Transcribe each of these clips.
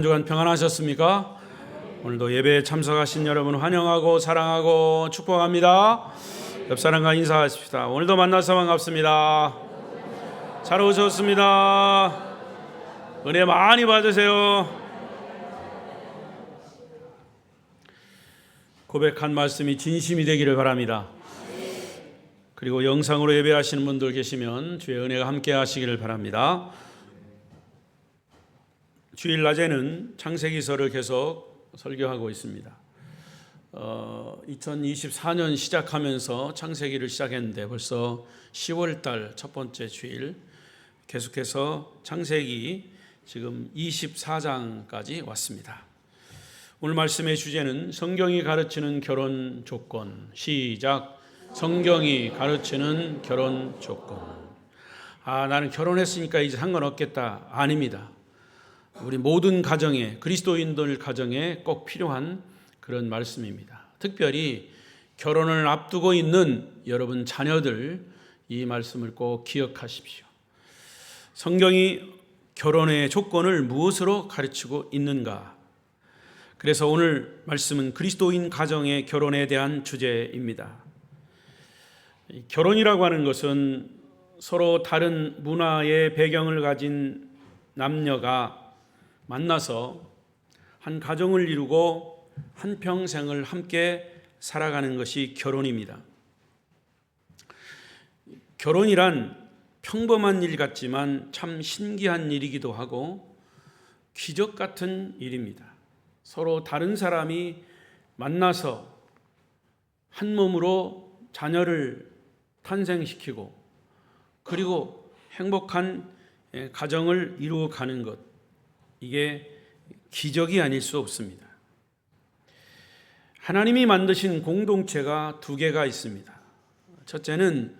한 주간 평안하셨습니까? 오늘도 예배에 참석하신 여러분 환영하고 사랑하고 축복합니다. 옆 사람과 인사하십시다. 오늘도 만나서 반갑습니다. 잘 오셨습니다. 은혜 많이 받으세요. 고백한 말씀이 진심이 되기를 바랍니다. 그리고 영상으로 예배하시는 분들 계시면 주의 은혜가 함께 하시기를 바랍니다. 주일 낮에는 창세기서를 계속 설교하고 있습니다. 2024년 시작하면서 창세기를 시작했는데 벌써 10월 달 첫 번째 주일, 계속해서 창세기 지금 24장까지 왔습니다. 오늘 말씀의 주제는 성경이 가르치는 결혼 조건. 시작. 성경이 가르치는 결혼 조건. 나는 결혼했으니까 이제 상관없겠다. 아닙니다. 우리 모든 가정에, 그리스도인들 가정에 꼭 필요한 그런 말씀입니다. 특별히 결혼을 앞두고 있는 여러분 자녀들, 이 말씀을 꼭 기억하십시오. 성경이 결혼의 조건을 무엇으로 가르치고 있는가? 그래서 오늘 말씀은 그리스도인 가정의 결혼에 대한 주제입니다. 결혼이라고 하는 것은 서로 다른 문화의 배경을 가진 남녀가 만나서 한 가정을 이루고 한 평생을 함께 살아가는 것이 결혼입니다. 결혼이란 평범한 일 같지만 참 신기한 일이기도 하고 기적 같은 일입니다. 서로 다른 사람이 만나서 한 몸으로 자녀를 탄생시키고 그리고 행복한 가정을 이루어가는 것, 이게 기적이 아닐 수 없습니다. 하나님이 만드신 공동체가 두 개가 있습니다. 첫째는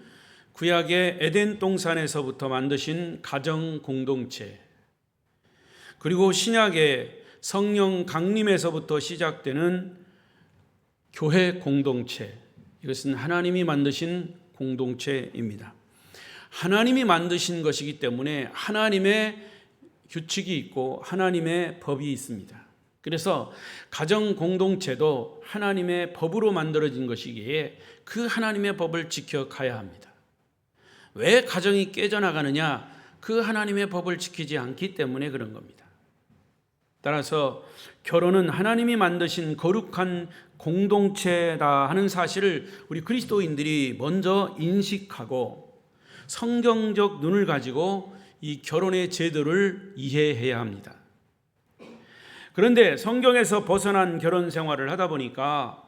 구약의 에덴 동산에서부터 만드신 가정 공동체, 그리고 신약의 성령 강림에서부터 시작되는 교회 공동체, 이것은 하나님이 만드신 공동체입니다. 하나님이 만드신 것이기 때문에 하나님의 규칙이 있고 하나님의 법이 있습니다. 그래서 가정 공동체도 하나님의 법으로 만들어진 것이기에 그 하나님의 법을 지켜가야 합니다. 왜 가정이 깨져나가느냐? 그 하나님의 법을 지키지 않기 때문에 그런 겁니다. 따라서 결혼은 하나님이 만드신 거룩한 공동체다 하는 사실을 우리 그리스도인들이 먼저 인식하고 성경적 눈을 가지고 이 결혼의 제도를 이해해야 합니다. 그런데 성경에서 벗어난 결혼 생활을 하다 보니까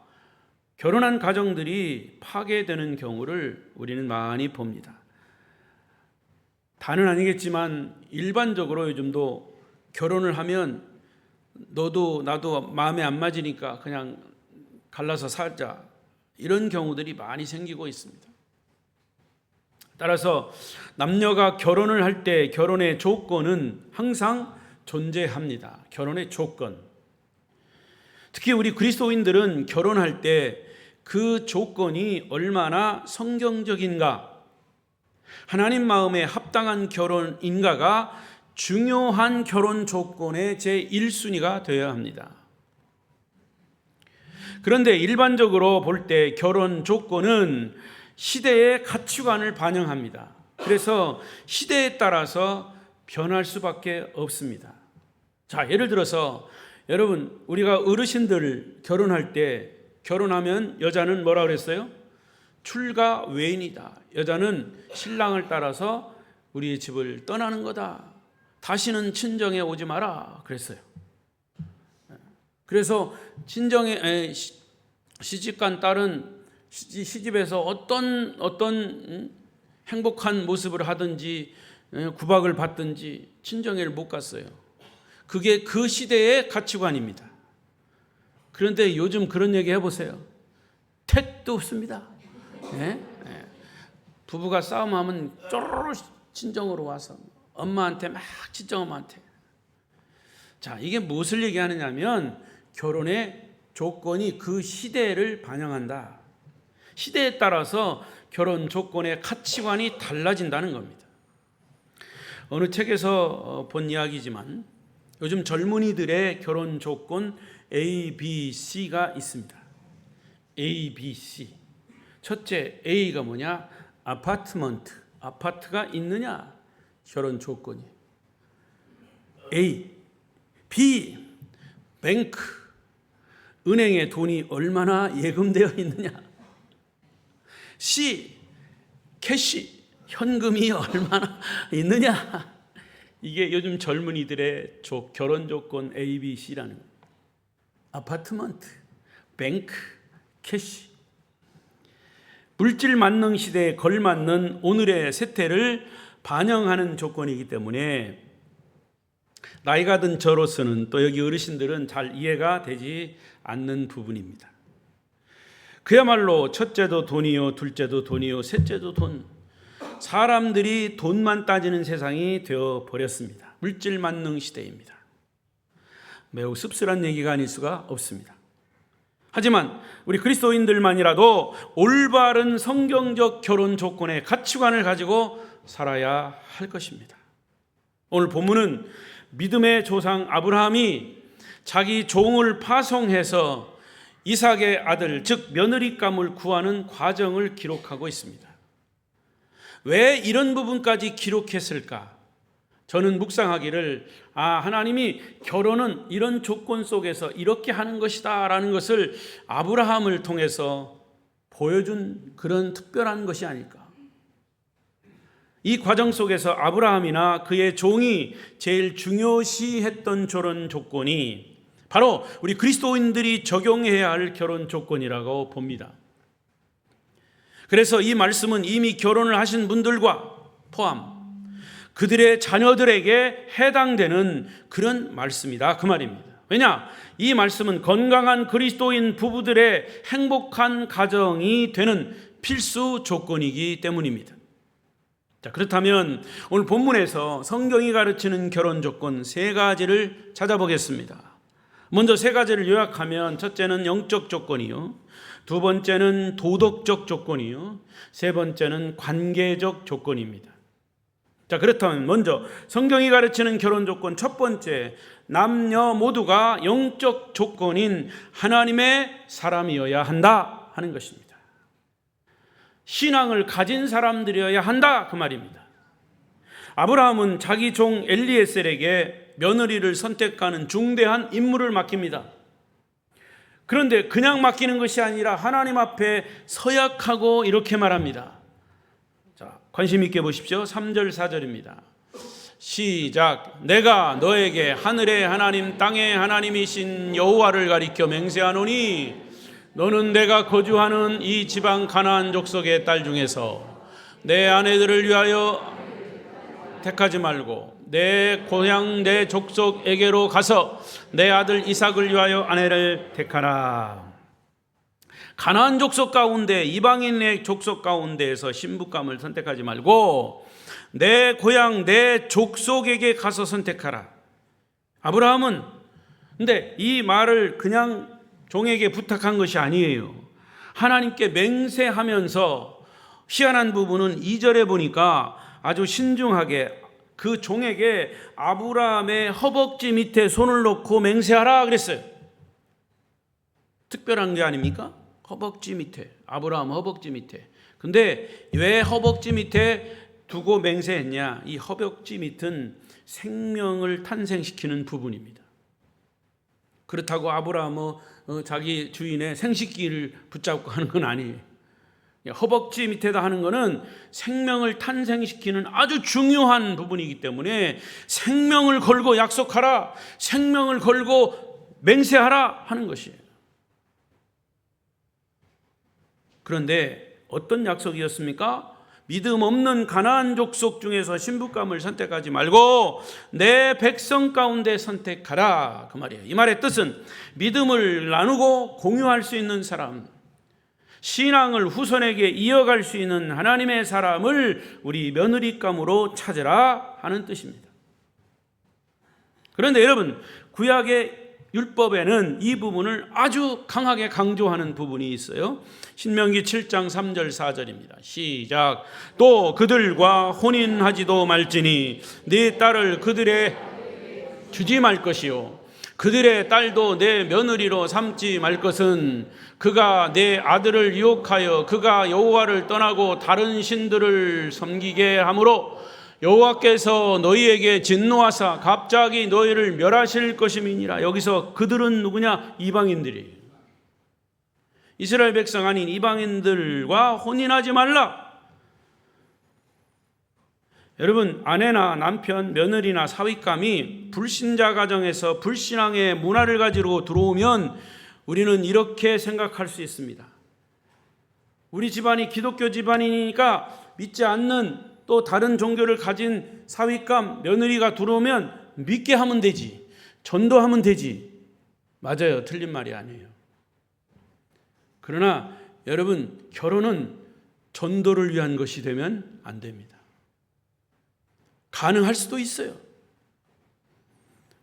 결혼한 가정들이 파괴되는 경우를 우리는 많이 봅니다. 다는 아니겠지만 일반적으로 요즘도 결혼을 하면 너도 나도 마음에 안 맞으니까 그냥 갈라서 살자, 이런 경우들이 많이 생기고 있습니다. 따라서 남녀가 결혼을 할 때 결혼의 조건은 항상 존재합니다. 결혼의 조건. 특히 우리 그리스도인들은 결혼할 때 그 조건이 얼마나 성경적인가, 하나님 마음에 합당한 결혼인가가 중요한 결혼 조건의 제1순위가 되어야 합니다. 그런데 일반적으로 볼 때 결혼 조건은 시대의 가치관을 반영합니다. 그래서 시대에 따라서 변할 수밖에 없습니다. 자, 예를 들어서 여러분, 우리가 어르신들 결혼할 때, 결혼하면 여자는 뭐라 그랬어요? 출가 외인이다. 여자는 신랑을 따라서 우리의 집을 떠나는 거다. 다시는 친정에 오지 마라 그랬어요. 그래서 친정에 시집간 딸은 시집에서 어떤 행복한 모습을 하든지 구박을 받든지 친정에를 못 갔어요. 그게 그 시대의 가치관입니다. 그런데 요즘 그런 얘기 해보세요. 택도 없습니다. 부부가 싸움하면 쪼르르 친정으로 와서 엄마한테 막 친정엄마한테. 자, 이게 무엇을 얘기하느냐면 결혼의 조건이 그 시대를 반영한다. 시대에 따라서 결혼 조건의 가치관이 달라진다는 겁니다. 어느 책에서 본 이야기지만 요즘 젊은이들의 결혼 조건 A, B, C가 있습니다. A, B, C. 첫째 A가 뭐냐? 아파트먼트. 아파트가 있느냐? 결혼 조건이. A. B. 뱅크. 은행에 돈이 얼마나 예금되어 있느냐? C. 캐시. 현금이 얼마나 있느냐? 이게 요즘 젊은이들의 결혼 조건 A, B, C라는 거예요. 아파트먼트, 뱅크, 캐시. 물질 만능 시대에 걸맞는 오늘의 세태를 반영하는 조건이기 때문에 나이가 든 저로서는, 또 여기 어르신들은 잘 이해가 되지 않는 부분입니다. 그야말로 첫째도 돈이요, 둘째도 돈이요, 셋째도 돈. 사람들이 돈만 따지는 세상이 되어 버렸습니다. 물질 만능 시대입니다. 매우 씁쓸한 얘기가 아닐 수가 없습니다. 하지만 우리 그리스도인들만이라도 올바른 성경적 결혼 조건의 가치관을 가지고 살아야 할 것입니다. 오늘 본문은 믿음의 조상 아브라함이 자기 종을 파송해서 이삭의 아들, 즉 며느리감을 구하는 과정을 기록하고 있습니다. 왜 이런 부분까지 기록했을까? 저는 묵상하기를 하나님이 결혼은 이런 조건 속에서 이렇게 하는 것이다 라는 것을 아브라함을 통해서 보여준 그런 특별한 것이 아닐까. 이 과정 속에서 아브라함이나 그의 종이 제일 중요시했던 결혼 조건이 바로 우리 그리스도인들이 적용해야 할 결혼 조건이라고 봅니다. 그래서 이 말씀은 이미 결혼을 하신 분들과 포함 그들의 자녀들에게 해당되는 그런 말씀이다 그 말입니다. 왜냐? 이 말씀은 건강한 그리스도인 부부들의 행복한 가정이 되는 필수 조건이기 때문입니다. 자, 그렇다면 오늘 본문에서 성경이 가르치는 결혼 조건 세 가지를 찾아보겠습니다. 먼저 세 가지를 요약하면 첫째는 영적 조건이요, 두 번째는 도덕적 조건이요, 세 번째는 관계적 조건입니다. 자, 그렇다면 먼저 성경이 가르치는 결혼 조건 첫 번째, 남녀 모두가 영적 조건인 하나님의 사람이어야 한다 하는 것입니다. 신앙을 가진 사람들이어야 한다 그 말입니다. 아브라함은 자기 종 엘리에셀에게 며느리를 선택하는 중대한 임무를 맡깁니다. 그런데 그냥 맡기는 것이 아니라 하나님 앞에 서약하고 이렇게 말합니다. 자, 관심 있게 보십시오. 3절 4절입니다. 시작. 내가 너에게 하늘의 하나님 땅의 하나님이신 여호와를 가리켜 맹세하노니 너는 내가 거주하는 이 지방 가나안 족속의 딸 중에서 내 아내들을 위하여 택하지 말고 내 고향 내 족속에게로 가서 내 아들 이삭을 위하여 아내를 택하라. 가나안 족속 가운데 이방인의 족속 가운데에서 신부감을 선택하지 말고 내 고향 내 족속에게 가서 선택하라. 아브라함은 근데 이 말을 그냥 종에게 부탁한 것이 아니에요. 하나님께 맹세하면서 희한한 부분은 2절에 보니까 아주 신중하게 그 종에게 아브라함의 허벅지 밑에 손을 놓고 맹세하라 그랬어요. 특별한 게 아닙니까? 허벅지 밑에, 아브라함 허벅지 밑에. 근데 왜 허벅지 밑에 두고 맹세했냐? 이 허벅지 밑은 생명을 탄생시키는 부분입니다. 그렇다고 아브라함은 자기 주인의 생식기를 붙잡고 하는 건 아니에요. 허벅지 밑에다 하는 것은 생명을 탄생시키는 아주 중요한 부분이기 때문에 생명을 걸고 약속하라, 생명을 걸고 맹세하라 하는 것이에요. 그런데 어떤 약속이었습니까? 믿음 없는 가나안 족속 중에서 신부감을 선택하지 말고 내 백성 가운데 선택하라 그 말이에요. 이 말의 뜻은 믿음을 나누고 공유할 수 있는 사람, 신앙을 후손에게 이어갈 수 있는 하나님의 사람을 우리 며느리감으로 찾으라 하는 뜻입니다. 그런데 여러분, 구약의 율법에는 이 부분을 아주 강하게 강조하는 부분이 있어요. 신명기 7장 3절 4절입니다. 시작. 또 그들과 혼인하지도 말지니 네 딸을 그들의 주지 말 것이요 그들의 딸도 내 며느리로 삼지 말 것은 그가 내 아들을 유혹하여 그가 여호와를 떠나고 다른 신들을 섬기게 하므로 여호와께서 너희에게 진노하사 갑자기 너희를 멸하실 것임이니라. 여기서 그들은 누구냐? 이방인들이. 이스라엘 백성 아닌 이방인들과 혼인하지 말라. 여러분, 아내나 남편, 며느리나 사윗감이 불신자 가정에서 불신앙의 문화를 가지고 들어오면 우리는 이렇게 생각할 수 있습니다. 우리 집안이 기독교 집안이니까 믿지 않는 또 다른 종교를 가진 사윗감, 며느리가 들어오면 믿게 하면 되지, 전도하면 되지. 맞아요. 틀린 말이 아니에요. 그러나 여러분, 결혼은 전도를 위한 것이 되면 안 됩니다. 가능할 수도 있어요.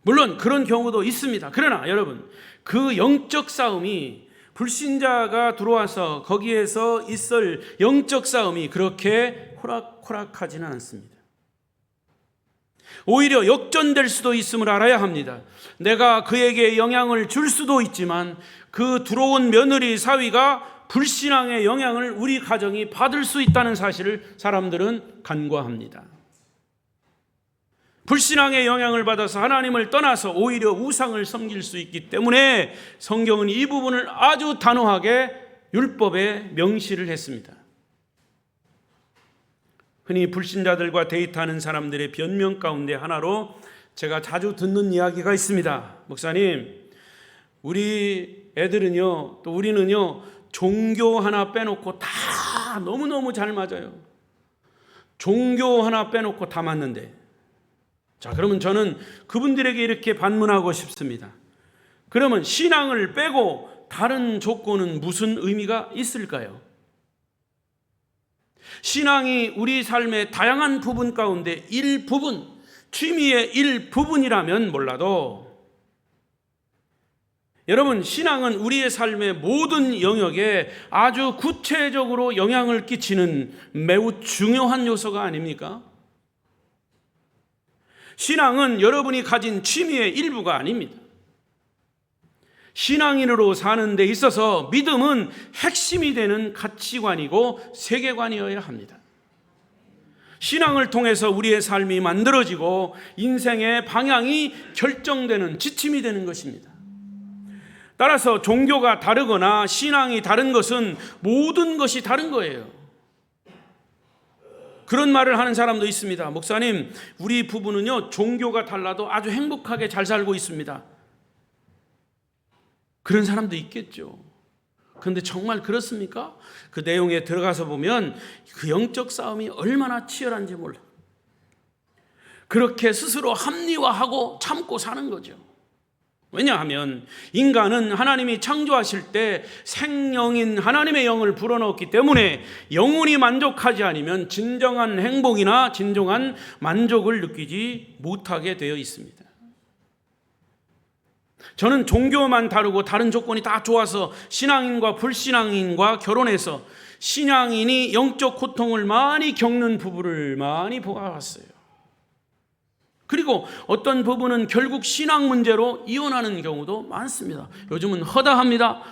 물론 그런 경우도 있습니다. 그러나 여러분, 그 영적 싸움이, 불신자가 들어와서 거기에서 있을 영적 싸움이 그렇게 호락호락하지는 않습니다. 오히려 역전될 수도 있음을 알아야 합니다. 내가 그에게 영향을 줄 수도 있지만 그 들어온 며느리 사위가 불신앙의 영향을 우리 가정이 받을 수 있다는 사실을 사람들은 간과합니다. 불신앙의 영향을 받아서 하나님을 떠나서 오히려 우상을 섬길 수 있기 때문에 성경은 이 부분을 아주 단호하게 율법에 명시를 했습니다. 흔히 불신자들과 데이트하는 사람들의 변명 가운데 하나로 제가 자주 듣는 이야기가 있습니다. 목사님, 우리 애들은요, 또 우리는요, 종교 하나 빼놓고 다 너무너무 잘 맞아요. 종교 하나 빼놓고 다 맞는데. 자, 그러면 저는 그분들에게 이렇게 반문하고 싶습니다. 그러면 신앙을 빼고 다른 조건은 무슨 의미가 있을까요? 신앙이 우리 삶의 다양한 부분 가운데 일부분, 취미의 일부분이라면 몰라도 여러분, 신앙은 우리의 삶의 모든 영역에 아주 구체적으로 영향을 끼치는 매우 중요한 요소가 아닙니까? 신앙은 여러분이 가진 취미의 일부가 아닙니다. 신앙인으로 사는 데 있어서 믿음은 핵심이 되는 가치관이고 세계관이어야 합니다. 신앙을 통해서 우리의 삶이 만들어지고 인생의 방향이 결정되는 지침이 되는 것입니다. 따라서 종교가 다르거나 신앙이 다른 것은 모든 것이 다른 거예요. 그런 말을 하는 사람도 있습니다. 목사님, 우리 부부는요, 종교가 달라도 아주 행복하게 잘 살고 있습니다. 그런 사람도 있겠죠. 그런데 정말 그렇습니까? 그 내용에 들어가서 보면 그 영적 싸움이 얼마나 치열한지 몰라. 그렇게 스스로 합리화하고 참고 사는 거죠. 왜냐하면 인간은 하나님이 창조하실 때 생명인 하나님의 영을 불어넣었기 때문에 영혼이 만족하지 않으면 진정한 행복이나 진정한 만족을 느끼지 못하게 되어 있습니다. 저는 종교만 다르고 다른 조건이 다 좋아서 신앙인과 불신앙인과 결혼해서 신앙인이 영적 고통을 많이 겪는 부부를 많이 보아왔어요. 그리고 어떤 부부는 결국 신앙 문제로 이혼하는 경우도 많습니다. 요즘은 허다합니다.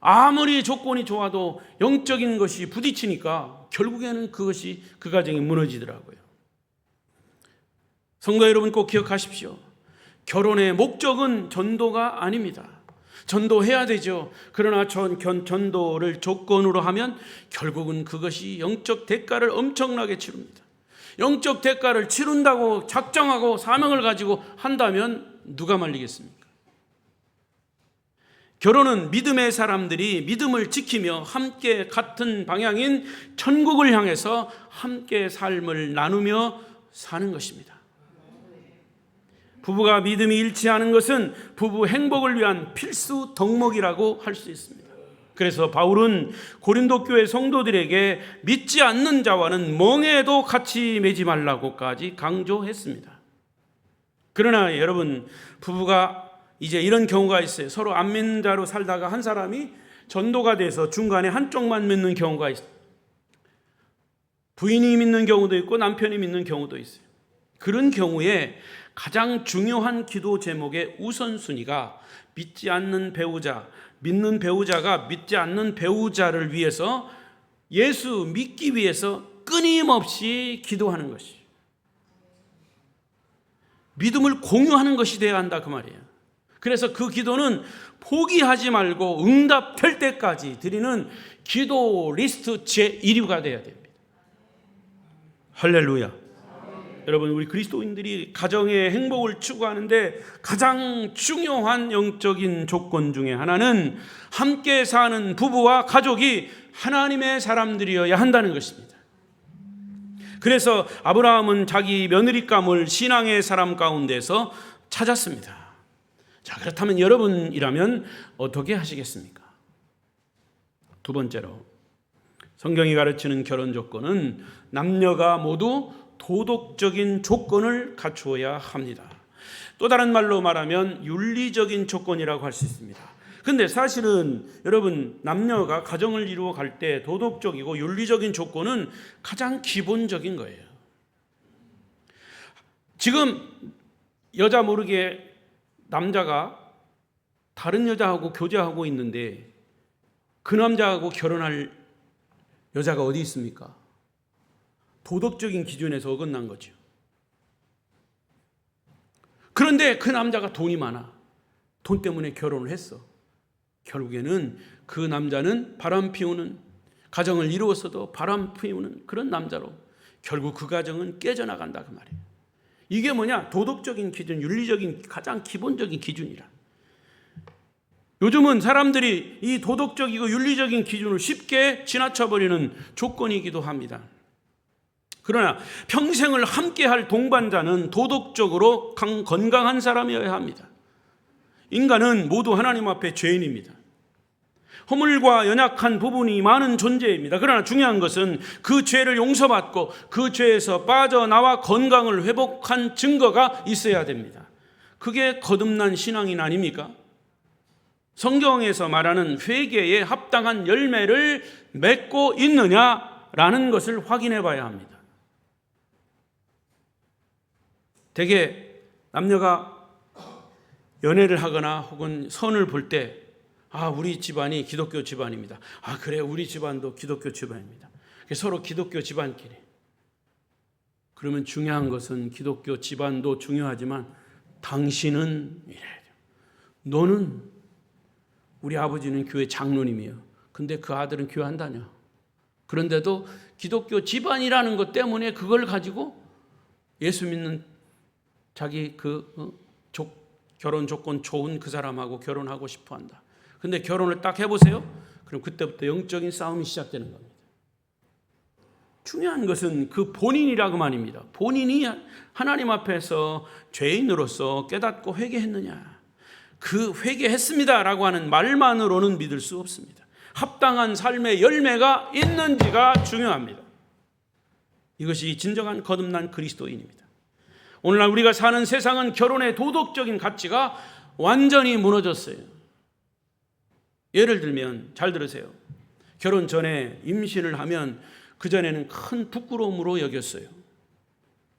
아무리 조건이 좋아도 영적인 것이 부딪히니까 결국에는 그것이 그 가정이 무너지더라고요. 성도 여러분, 꼭 기억하십시오. 결혼의 목적은 전도가 아닙니다. 전도해야 되죠. 그러나 전도를 조건으로 하면 결국은 그것이 영적 대가를 엄청나게 치릅니다. 영적 대가를 치른다고 작정하고 사명을 가지고 한다면 누가 말리겠습니까? 결혼은 믿음의 사람들이 믿음을 지키며 함께 같은 방향인 천국을 향해서 함께 삶을 나누며 사는 것입니다. 부부가 믿음이 일치하는 것은 부부 행복을 위한 필수 덕목이라고 할 수 있습니다. 그래서 바울은 고린도 교회 성도들에게 믿지 않는 자와는 멍에도 같이 매지 말라고까지 강조했습니다. 그러나 여러분, 부부가 이제 이런 경우가 있어요. 서로 안 믿는 자로 살다가 한 사람이 전도가 돼서 중간에 한쪽만 믿는 경우가 있어요. 부인이 믿는 경우도 있고 남편이 믿는 경우도 있어요. 그런 경우에 가장 중요한 기도 제목의 우선순위가 믿는 배우자가 믿지 않는 배우자를 위해서 예수 믿기 위해서 끊임없이 기도하는 것이, 믿음을 공유하는 것이 되어야 한다 그 말이에요. 그래서 그 기도는 포기하지 말고 응답될 때까지 드리는 기도 리스트 제1위가 되어야 됩니다. 할렐루야. 여러분, 우리 그리스도인들이 가정의 행복을 추구하는데 가장 중요한 영적인 조건 중에 하나는 함께 사는 부부와 가족이 하나님의 사람들이어야 한다는 것입니다. 그래서 아브라함은 자기 며느리감을 신앙의 사람 가운데서 찾았습니다. 자, 그렇다면 여러분이라면 어떻게 하시겠습니까? 두 번째로, 성경이 가르치는 결혼 조건은 남녀가 모두 도덕적인 조건을 갖추어야 합니다. 또 다른 말로 말하면 윤리적인 조건이라고 할 수 있습니다. 근데 사실은 여러분, 남녀가 가정을 이루어 갈 때 도덕적이고 윤리적인 조건은 가장 기본적인 거예요. 지금 여자 모르게 남자가 다른 여자하고 교제하고 있는데 그 남자하고 결혼할 여자가 어디 있습니까? 도덕적인 기준에서 어긋난 거죠. 그런데 그 남자가 돈이 많아. 돈 때문에 결혼을 했어. 결국에는 그 남자는 바람 피우는, 가정을 이루었어도 바람 피우는 그런 남자로 결국 그 가정은 깨져나간다 그 말이에요. 이게 뭐냐? 도덕적인 기준, 윤리적인 가장 기본적인 기준이라. 요즘은 사람들이 이 도덕적이고 윤리적인 기준을 쉽게 지나쳐버리는 조건이기도 합니다. 그러나 평생을 함께할 동반자는 도덕적으로 건강한 사람이어야 합니다. 인간은 모두 하나님 앞에 죄인입니다. 허물과 연약한 부분이 많은 존재입니다. 그러나 중요한 것은 그 죄를 용서받고 그 죄에서 빠져나와 건강을 회복한 증거가 있어야 됩니다. 그게 거듭난 신앙인 아닙니까? 성경에서 말하는 회개에 합당한 열매를 맺고 있느냐라는 것을 확인해 봐야 합니다. 대개 남녀가 연애를 하거나 혹은 선을 볼 때, 우리 집안이 기독교 집안입니다. 그래, 우리 집안도 기독교 집안입니다. 서로 기독교 집안끼리. 그러면 중요한 것은 기독교 집안도 중요하지만 당신은 이래야 돼요. 너는, 우리 아버지는 교회 장로님이에요. 근데 그 아들은 교회 안 다녀. 그런데도 기독교 집안이라는 것 때문에 그걸 가지고 예수 믿는 자기 결혼 조건 좋은 그 사람하고 결혼하고 싶어 한다. 근데 결혼을 딱 해보세요. 그럼 그때부터 영적인 싸움이 시작되는 겁니다. 중요한 것은 그 본인이라고 말입니다. 본인이 하나님 앞에서 죄인으로서 깨닫고 회개했느냐. 그 회개했습니다라고 하는 말만으로는 믿을 수 없습니다. 합당한 삶의 열매가 있는지가 중요합니다. 이것이 진정한 거듭난 그리스도인입니다. 오늘날 우리가 사는 세상은 결혼의 도덕적인 가치가 완전히 무너졌어요. 예를 들면, 잘 들으세요. 결혼 전에 임신을 하면 그전에는 큰 부끄러움으로 여겼어요.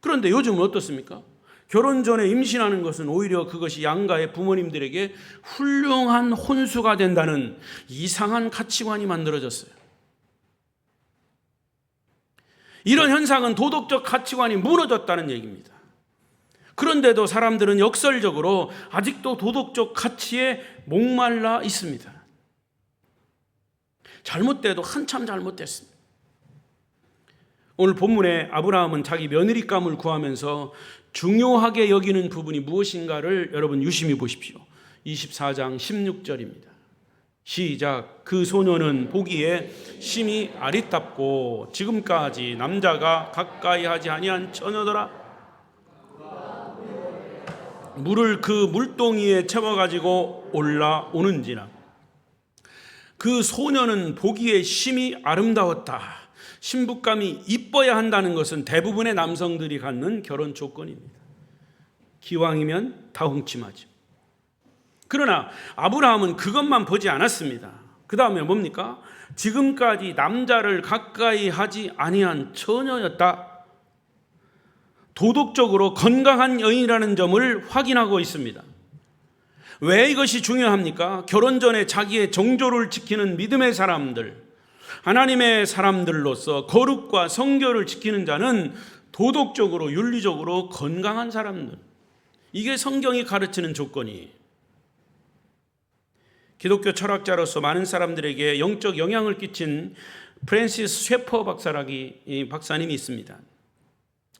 그런데 요즘은 어떻습니까? 결혼 전에 임신하는 것은 오히려 그것이 양가의 부모님들에게 훌륭한 혼수가 된다는 이상한 가치관이 만들어졌어요. 이런 현상은 도덕적 가치관이 무너졌다는 얘기입니다. 그런데도 사람들은 역설적으로 아직도 도덕적 가치에 목말라 있습니다. 잘못돼도 한참 잘못됐습니다. 오늘 본문에 아브라함은 자기 며느리감을 구하면서 중요하게 여기는 부분이 무엇인가를 여러분 유심히 보십시오. 24장 16절입니다. 시작. 그 소녀는 보기에 심히 아리답고 지금까지 남자가 가까이 하지 아니한 처녀더라. 물을 그 물동이에 채워가지고 올라오는지나. 그 소녀는 보기에 심히 아름다웠다. 신부감이 이뻐야 한다는 것은 대부분의 남성들이 갖는 결혼 조건입니다. 기왕이면 다 훔침하죠. 그러나 아브라함은 그것만 보지 않았습니다. 그 다음에 뭡니까? 지금까지 남자를 가까이 하지 아니한 처녀였다. 도덕적으로 건강한 여인이라는 점을 확인하고 있습니다. 왜 이것이 중요합니까? 결혼 전에 자기의 정조를 지키는 믿음의 사람들, 하나님의 사람들로서 거룩과 성결을 지키는 자는 도덕적으로 윤리적으로 건강한 사람들, 이게 성경이 가르치는 조건이에요. 기독교 철학자로서 많은 사람들에게 영적 영향을 끼친 프랜시스 셰퍼 박사님이 있습니다.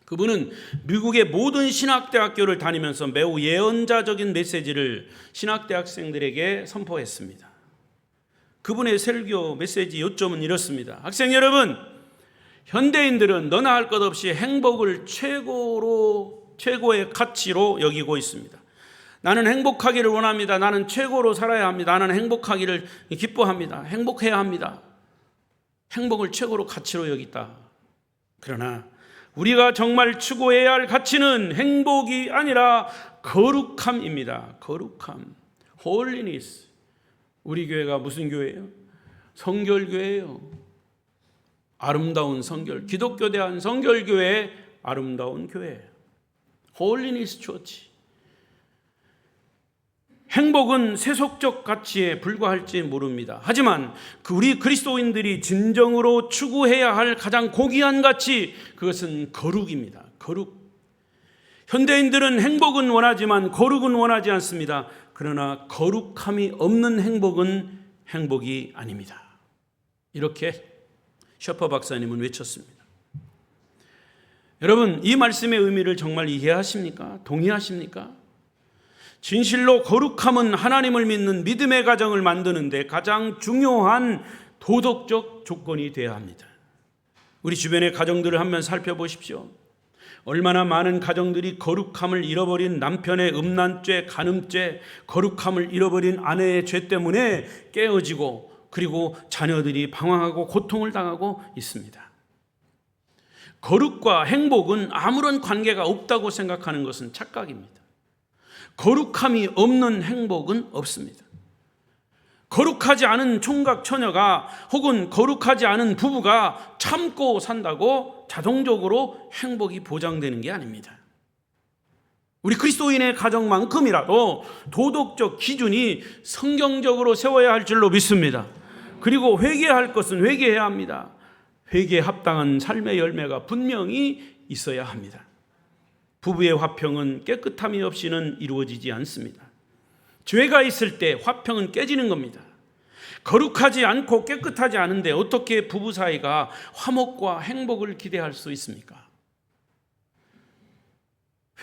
그분은 미국의 모든 신학대학교를 다니면서 매우 예언자적인 메시지를 신학대학생들에게 선포했습니다. 그분의 설교 메시지 요점은 이렇습니다. 학생 여러분, 현대인들은 너나 할 것 없이 행복을 최고의 가치로 여기고 있습니다. 나는 행복하기를 원합니다. 나는 최고로 살아야 합니다. 나는 행복하기를 기뻐합니다. 행복해야 합니다. 행복을 최고로 가치로 여기다. 그러나 우리가 정말 추구해야 할 가치는 행복이 아니라 거룩함입니다. 거룩함, holiness. 우리 교회가 무슨 교회예요? 성결교회예요. 아름다운 성결, 기독교 대한 성결교회의 아름다운 교회, holiness church. 행복은 세속적 가치에 불과할지 모릅니다. 하지만 우리 그리스도인들이 진정으로 추구해야 할 가장 고귀한 가치, 그것은 거룩입니다. 거룩. 현대인들은 행복은 원하지만 거룩은 원하지 않습니다. 그러나 거룩함이 없는 행복은 행복이 아닙니다. 이렇게 셰퍼 박사님은 외쳤습니다. 여러분, 이 말씀의 의미를 정말 이해하십니까? 동의하십니까? 진실로 거룩함은 하나님을 믿는 믿음의 가정을 만드는데 가장 중요한 도덕적 조건이 되어야 합니다. 우리 주변의 가정들을 한번 살펴보십시오. 얼마나 많은 가정들이 거룩함을 잃어버린 남편의 음란죄, 간음죄, 거룩함을 잃어버린 아내의 죄 때문에 깨어지고, 그리고 자녀들이 방황하고 고통을 당하고 있습니다. 거룩과 행복은 아무런 관계가 없다고 생각하는 것은 착각입니다. 거룩함이 없는 행복은 없습니다. 거룩하지 않은 총각 처녀가 혹은 거룩하지 않은 부부가 참고 산다고 자동적으로 행복이 보장되는 게 아닙니다. 우리 그리스도인의 가정만큼이라도 도덕적 기준이 성경적으로 세워야 할 줄로 믿습니다. 그리고 회개할 것은 회개해야 합니다. 회개에 합당한 삶의 열매가 분명히 있어야 합니다. 부부의 화평은 깨끗함이 없이는 이루어지지 않습니다. 죄가 있을 때 화평은 깨지는 겁니다. 거룩하지 않고 깨끗하지 않은데 어떻게 부부 사이가 화목과 행복을 기대할 수 있습니까?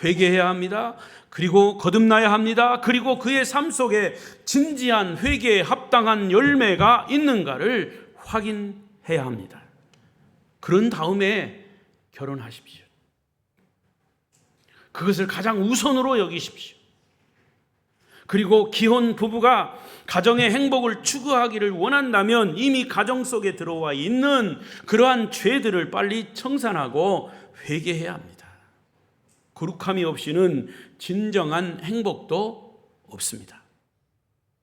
회개해야 합니다. 그리고 거듭나야 합니다. 그리고 그의 삶 속에 진지한 회개에 합당한 열매가 있는가를 확인해야 합니다. 그런 다음에 결혼하십시오. 그것을 가장 우선으로 여기십시오. 그리고 기혼 부부가 가정의 행복을 추구하기를 원한다면 이미 가정 속에 들어와 있는 그러한 죄들을 빨리 청산하고 회개해야 합니다. 거룩함이 없이는 진정한 행복도 없습니다.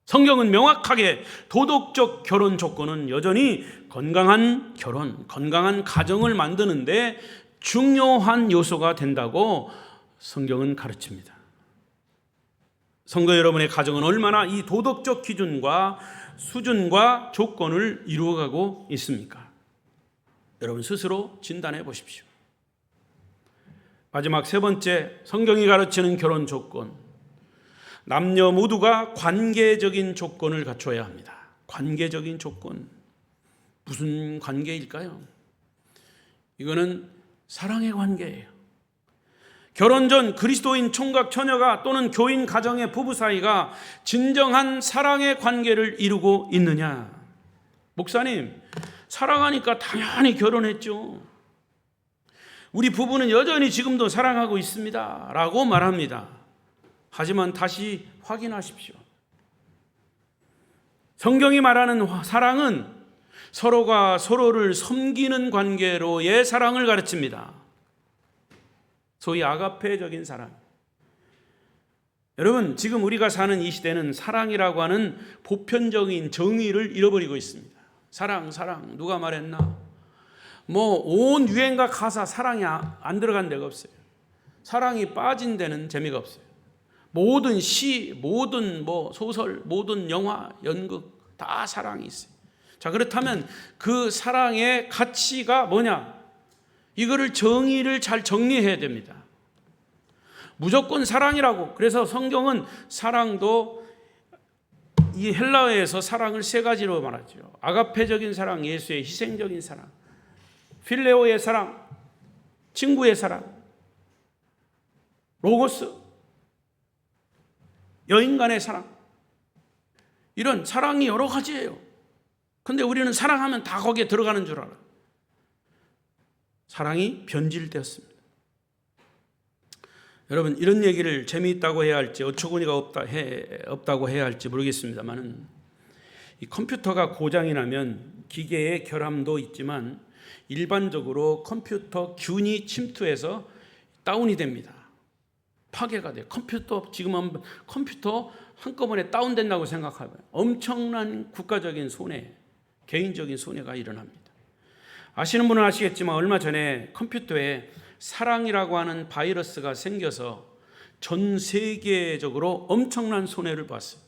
성경은 명확하게 도덕적 결혼 조건은 여전히 건강한 결혼, 건강한 가정을 만드는데 중요한 요소가 된다고 성경은 가르칩니다. 성도 여러분의 가정은 얼마나 이 도덕적 기준과 수준과 조건을 이루어가고 있습니까? 여러분 스스로 진단해 보십시오. 마지막 세 번째, 성경이 가르치는 결혼 조건. 남녀 모두가 관계적인 조건을 갖춰야 합니다. 관계적인 조건. 무슨 관계일까요? 이거는 사랑의 관계예요. 결혼 전 그리스도인 총각 처녀가 또는 교인 가정의 부부 사이가 진정한 사랑의 관계를 이루고 있느냐? 목사님, 사랑하니까 당연히 결혼했죠. 우리 부부는 여전히 지금도 사랑하고 있습니다. 라고 말합니다. 하지만 다시 확인하십시오. 성경이 말하는 사랑은 서로가 서로를 섬기는 관계로의 사랑을 가르칩니다. 소위 아가페적인 사랑. 여러분, 지금 우리가 사는 이 시대는 사랑이라고 하는 보편적인 정의를 잃어버리고 있습니다. 사랑, 누가 말했나? 온 유행가 가사 사랑이 안 들어간 데가 없어요. 사랑이 빠진 데는 재미가 없어요. 모든 시, 모든 소설, 모든 영화, 연극 다 사랑이 있어요. 자, 그렇다면 그 사랑의 가치가 뭐냐? 이거를 정의를 잘 정리해야 됩니다. 무조건 사랑이라고. 그래서 성경은 사랑도 이 헬라어에서 사랑을 세 가지로 말하죠. 아가페적인 사랑, 예수의 희생적인 사랑, 필레오의 사랑, 친구의 사랑, 로고스, 여인 간의 사랑. 이런 사랑이 여러 가지예요. 근데 우리는 사랑하면 다 거기에 들어가는 줄 알아요. 사랑이 변질되었습니다. 여러분, 이런 얘기를 재미있다고 해야 할지 어처구니가 없다고 해야 할지 모르겠습니다만, 이 컴퓨터가 고장이 나면 기계의 결함도 있지만 일반적으로 컴퓨터 균이 침투해서 다운이 됩니다. 파괴가 돼요. 지금 컴퓨터 한꺼번에 다운된다고 생각하면 엄청난 국가적인 손해, 개인적인 손해가 일어납니다. 아시는 분은 아시겠지만 얼마 전에 컴퓨터에 사랑이라고 하는 바이러스가 생겨서 전 세계적으로 엄청난 손해를 봤어요.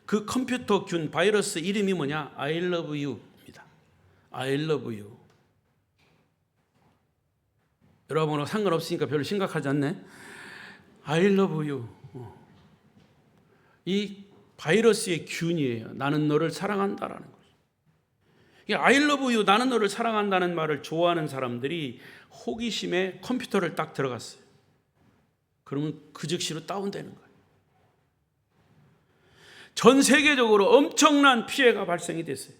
그 컴퓨터 균 바이러스 이름이 뭐냐? I love you입니다. I love you. 여러분하고 상관없으니까 별로 심각하지 않네. I love you. 이 바이러스의 균이에요. 나는 너를 사랑한다라는 거죠. I love you, 나는 너를 사랑한다는 말을 좋아하는 사람들이 호기심에 컴퓨터를 딱 들어갔어요. 그러면 그 즉시로 다운되는 거예요. 전 세계적으로 엄청난 피해가 발생이 됐어요.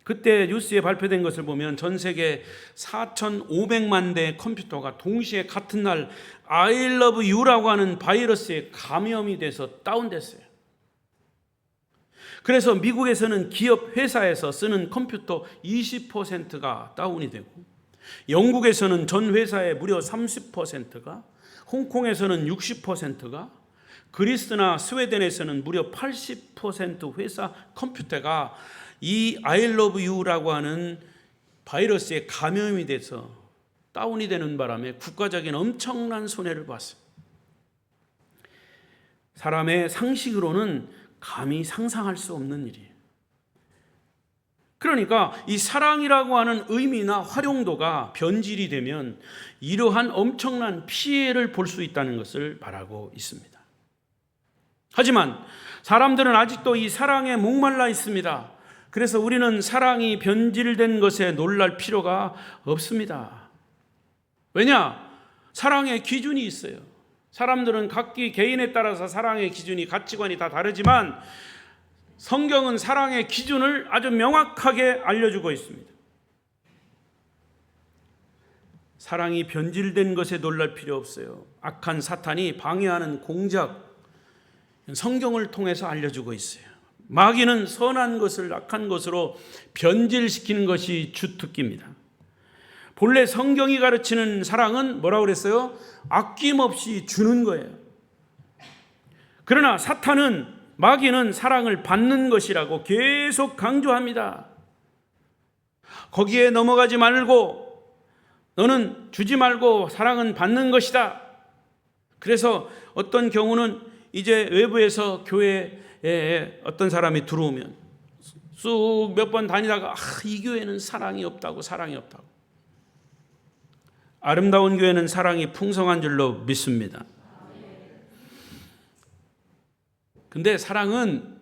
그때 뉴스에 발표된 것을 보면 전 세계 4,500만 대의 컴퓨터가 동시에 같은 날 I love you라고 하는 바이러스에 감염이 돼서 다운됐어요. 그래서 미국에서는 기업 회사에서 쓰는 컴퓨터 20%가 다운이 되고, 영국에서는 전 회사의 무려 30%가, 홍콩에서는 60%가, 그리스나 스웨덴에서는 무려 80% 회사 컴퓨터가 이 I love you라고 하는 바이러스에 감염이 돼서 다운이 되는 바람에 국가적인 엄청난 손해를 봤어요. 사람의 상식으로는 감히 상상할 수 없는 일이에요. 그러니까 이 사랑이라고 하는 의미나 활용도가 변질이 되면 이러한 엄청난 피해를 볼 수 있다는 것을 말하고 있습니다. 하지만 사람들은 아직도 이 사랑에 목말라 있습니다. 그래서 우리는 사랑이 변질된 것에 놀랄 필요가 없습니다. 왜냐? 사랑의 기준이 있어요. 사람들은 각기 개인에 따라서 사랑의 기준이, 가치관이 다 다르지만 성경은 사랑의 기준을 아주 명확하게 알려주고 있습니다. 사랑이 변질된 것에 놀랄 필요 없어요. 악한 사탄이 방해하는 공작, 성경을 통해서 알려주고 있어요. 마귀는 선한 것을 악한 것으로 변질시키는 것이 주특기입니다. 본래 성경이 가르치는 사랑은 뭐라고 그랬어요? 아낌없이 주는 거예요. 그러나 마귀는 사랑을 받는 것이라고 계속 강조합니다. 거기에 넘어가지 말고, 너는 주지 말고 사랑은 받는 것이다. 그래서 어떤 경우는 이제 외부에서 교회에 어떤 사람이 들어오면 쑥 몇 번 다니다가 이 교회는 사랑이 없다고. 아름다운 교회는 사랑이 풍성한 줄로 믿습니다. 근데 사랑은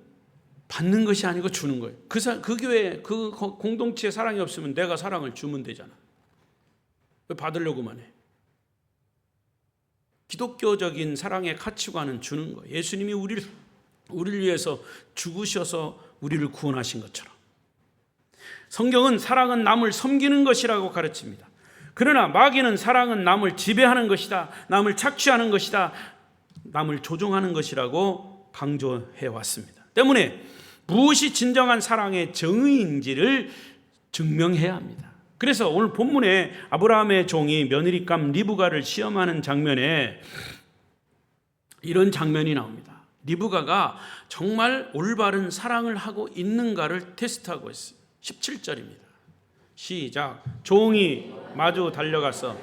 받는 것이 아니고 주는 거예요. 그 교회, 그 공동체에 사랑이 없으면 내가 사랑을 주면 되잖아. 왜 받으려고만 해? 기독교적인 사랑의 가치관은 주는 거예요. 예수님이 우리를 위해서 죽으셔서 우리를 구원하신 것처럼. 성경은 사랑은 남을 섬기는 것이라고 가르칩니다. 그러나 마귀는 사랑은 남을 지배하는 것이다, 남을 착취하는 것이다, 남을 조종하는 것이라고 강조해 왔습니다. 때문에 무엇이 진정한 사랑의 정의인지를 증명해야 합니다. 그래서 오늘 본문에 아브라함의 종이 며느리감 리브가를 시험하는 장면에 이런 장면이 나옵니다. 리브가가 정말 올바른 사랑을 하고 있는가를 테스트하고 있어요. 17절입니다. 시작. 종이 마주 달려가서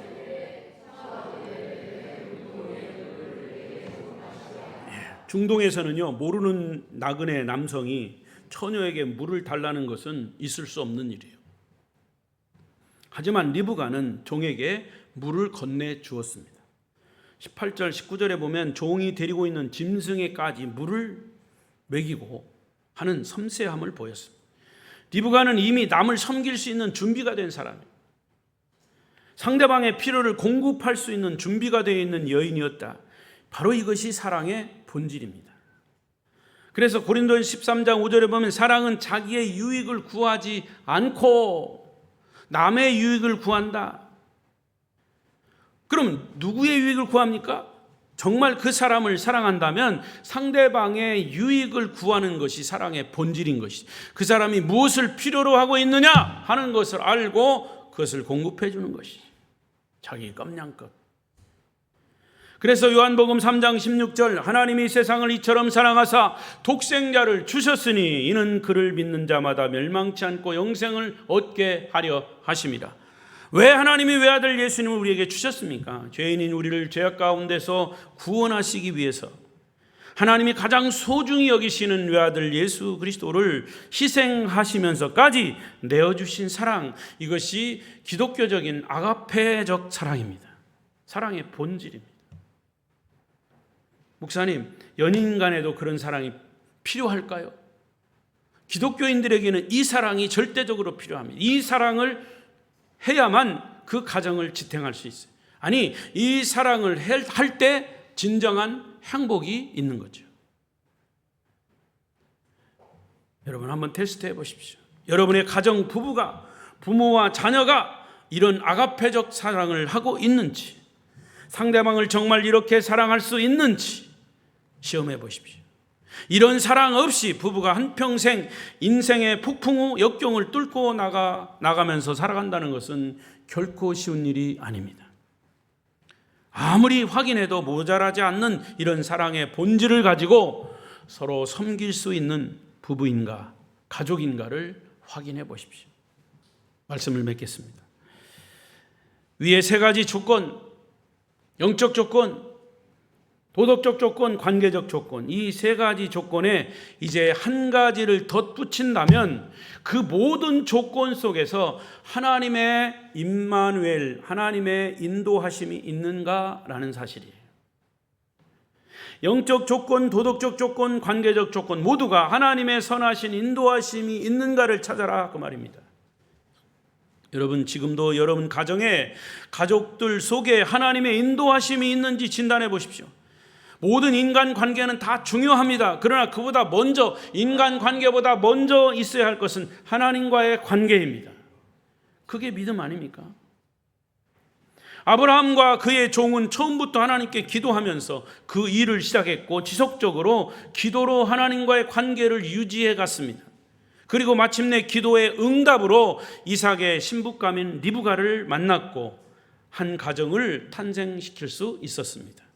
중동에서는요, 모르는 나그네 남성이 처녀에게 물을 달라는 것은 있을 수 없는 일이에요. 하지만 리브가는 종에게 물을 건네 주었습니다. 18절 19절에 보면 종이 데리고 있는 짐승에까지 물을 먹이고 하는 섬세함을 보였습니다. 리브가는 이미 남을 섬길 수 있는 준비가 된 사람이에요. 상대방의 필요를 공급할 수 있는 준비가 되어 있는 여인이었다. 바로 이것이 사랑의 본질입니다. 그래서 고린도전서 13장 5절에 보면 사랑은 자기의 유익을 구하지 않고 남의 유익을 구한다. 그럼 누구의 유익을 구합니까? 정말 그 사람을 사랑한다면 상대방의 유익을 구하는 것이 사랑의 본질인 것이, 그 사람이 무엇을 필요로 하고 있느냐 하는 것을 알고 그것을 공급해 주는 것이 자기 껌냥껏. 그래서 요한복음 3장 16절 하나님이 세상을 이처럼 사랑하사 독생자를 주셨으니 이는 그를 믿는 자마다 멸망치 않고 영생을 얻게 하려 하심이라. 왜 하나님이 외아들 예수님을 우리에게 주셨습니까? 죄인인 우리를 죄악 가운데서 구원하시기 위해서 하나님이 가장 소중히 여기시는 외아들 예수 그리스도를 희생하시면서까지 내어주신 사랑, 이것이 기독교적인 아가페적 사랑입니다. 사랑의 본질입니다. 목사님, 연인 간에도 그런 사랑이 필요할까요? 기독교인들에게는 이 사랑이 절대적으로 필요합니다. 이 사랑을 해야만 그 가정을 지탱할 수 있어요. 아니, 이 사랑을 할 때 진정한 행복이 있는 거죠. 여러분 한번 테스트해 보십시오. 여러분의 가정 부부가, 부모와 자녀가 이런 아가페적 사랑을 하고 있는지, 상대방을 정말 이렇게 사랑할 수 있는지 시험해 보십시오. 이런 사랑 없이 부부가 한평생 인생의 폭풍 후 역경을 뚫고 나가면서 살아간다는 것은 결코 쉬운 일이 아닙니다. 아무리 확인해도 모자라지 않는 이런 사랑의 본질을 가지고 서로 섬길 수 있는 부부인가 가족인가를 확인해 보십시오. 말씀을 맺겠습니다. 위에 세 가지 조건, 영적 조건, 도덕적 조건, 관계적 조건, 이 세 가지 조건에 이제 한 가지를 덧붙인다면 그 모든 조건 속에서 하나님의 임마누엘, 하나님의 인도하심이 있는가라는 사실이에요. 영적 조건, 도덕적 조건, 관계적 조건 모두가 하나님의 선하신 인도하심이 있는가를 찾아라, 그 말입니다. 여러분, 지금도 여러분 가정에, 가족들 속에 하나님의 인도하심이 있는지 진단해 보십시오. 모든 인간 관계는 다 중요합니다. 그러나 그보다 먼저, 인간 관계보다 먼저 있어야 할 것은 하나님과의 관계입니다. 그게 믿음 아닙니까? 아브라함과 그의 종은 처음부터 하나님께 기도하면서 그 일을 시작했고 지속적으로 기도로 하나님과의 관계를 유지해 갔습니다. 그리고 마침내 기도의 응답으로 이삭의 신부감인 리브가를 만났고 한 가정을 탄생시킬 수 있었습니다.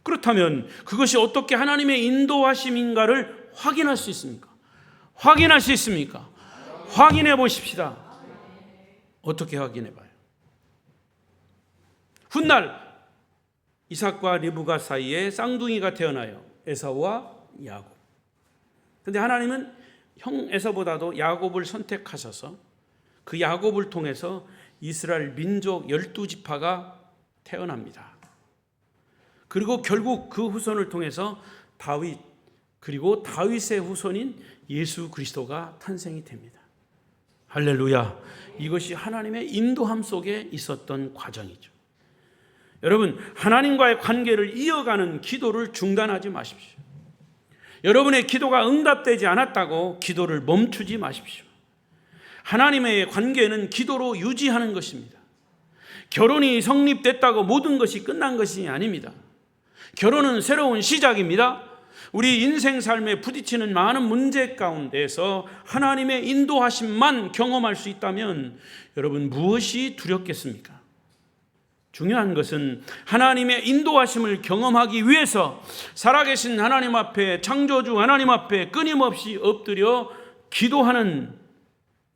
그렇다면 그것이 어떻게 하나님의 인도하심인가를 확인할 수 있습니까? 확인할 수 있습니까? 확인해 보십시다. 어떻게 확인해 봐요? 훗날 이삭과 리브가 사이에 쌍둥이가 태어나요. 에사우와 야곱. 그런데 하나님은 형 에사보다도 야곱을 선택하셔서 그 야곱을 통해서 이스라엘 민족 12지파가 태어납니다. 그리고 결국 그 후손을 통해서 다윗, 그리고 다윗의 후손인 예수 그리스도가 탄생이 됩니다. 할렐루야. 이것이 하나님의 인도함 속에 있었던 과정이죠. 여러분, 하나님과의 관계를 이어가는 기도를 중단하지 마십시오. 여러분의 기도가 응답되지 않았다고 기도를 멈추지 마십시오. 하나님의 관계는 기도로 유지하는 것입니다. 결혼이 성립됐다고 모든 것이 끝난 것이 아닙니다. 결혼은 새로운 시작입니다. 우리 인생 삶에 부딪히는 많은 문제 가운데서 하나님의 인도하심만 경험할 수 있다면 여러분 무엇이 두렵겠습니까? 중요한 것은 하나님의 인도하심을 경험하기 위해서 살아계신 하나님 앞에, 창조주 하나님 앞에 끊임없이 엎드려 기도하는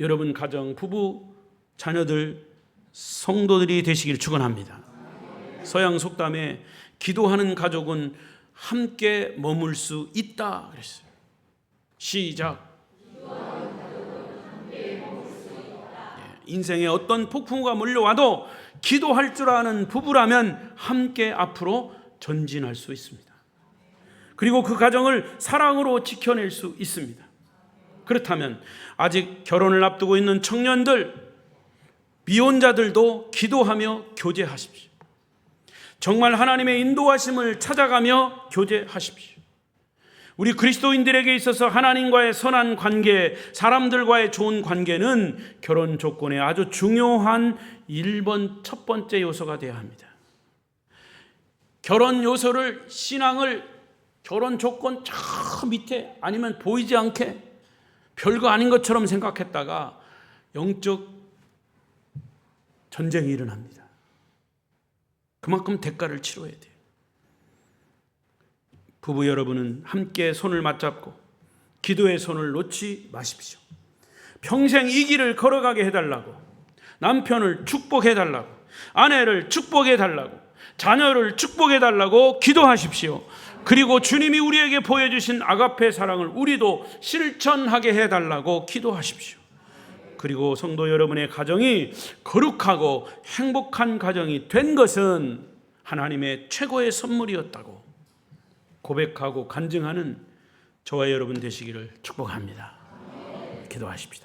여러분 가정, 부부, 자녀들, 성도들이 되시길 축원합니다. 서양 속담에 기도하는 가족은 함께 머물 수 있다 그랬어요. 시작. 인생에 어떤 폭풍우가 몰려와도 기도할 줄 아는 부부라면 함께 앞으로 전진할 수 있습니다. 그리고 그 가정을 사랑으로 지켜낼 수 있습니다. 그렇다면 아직 결혼을 앞두고 있는 청년들, 미혼자들도 기도하며 교제하십시오. 정말 하나님의 인도하심을 찾아가며 교제하십시오. 우리 그리스도인들에게 있어서 하나님과의 선한 관계, 사람들과의 좋은 관계는 결혼 조건의 아주 중요한 1번 첫 번째 요소가 되어야 합니다. 결혼 요소를, 신앙을 결혼 조건 저 밑에 아니면 보이지 않게 별거 아닌 것처럼 생각했다가 영적 전쟁이 일어납니다. 그만큼 대가를 치러야 돼요. 부부 여러분은 함께 손을 맞잡고 기도의 손을 놓지 마십시오. 평생 이 길을 걸어가게 해달라고, 남편을 축복해달라고, 아내를 축복해달라고, 자녀를 축복해달라고 기도하십시오. 그리고 주님이 우리에게 보여주신 아가페 사랑을 우리도 실천하게 해달라고 기도하십시오. 그리고 성도 여러분의 가정이 거룩하고 행복한 가정이 된 것은 하나님의 최고의 선물이었다고 고백하고 간증하는 저와 여러분 되시기를 축복합니다. 기도하십시다.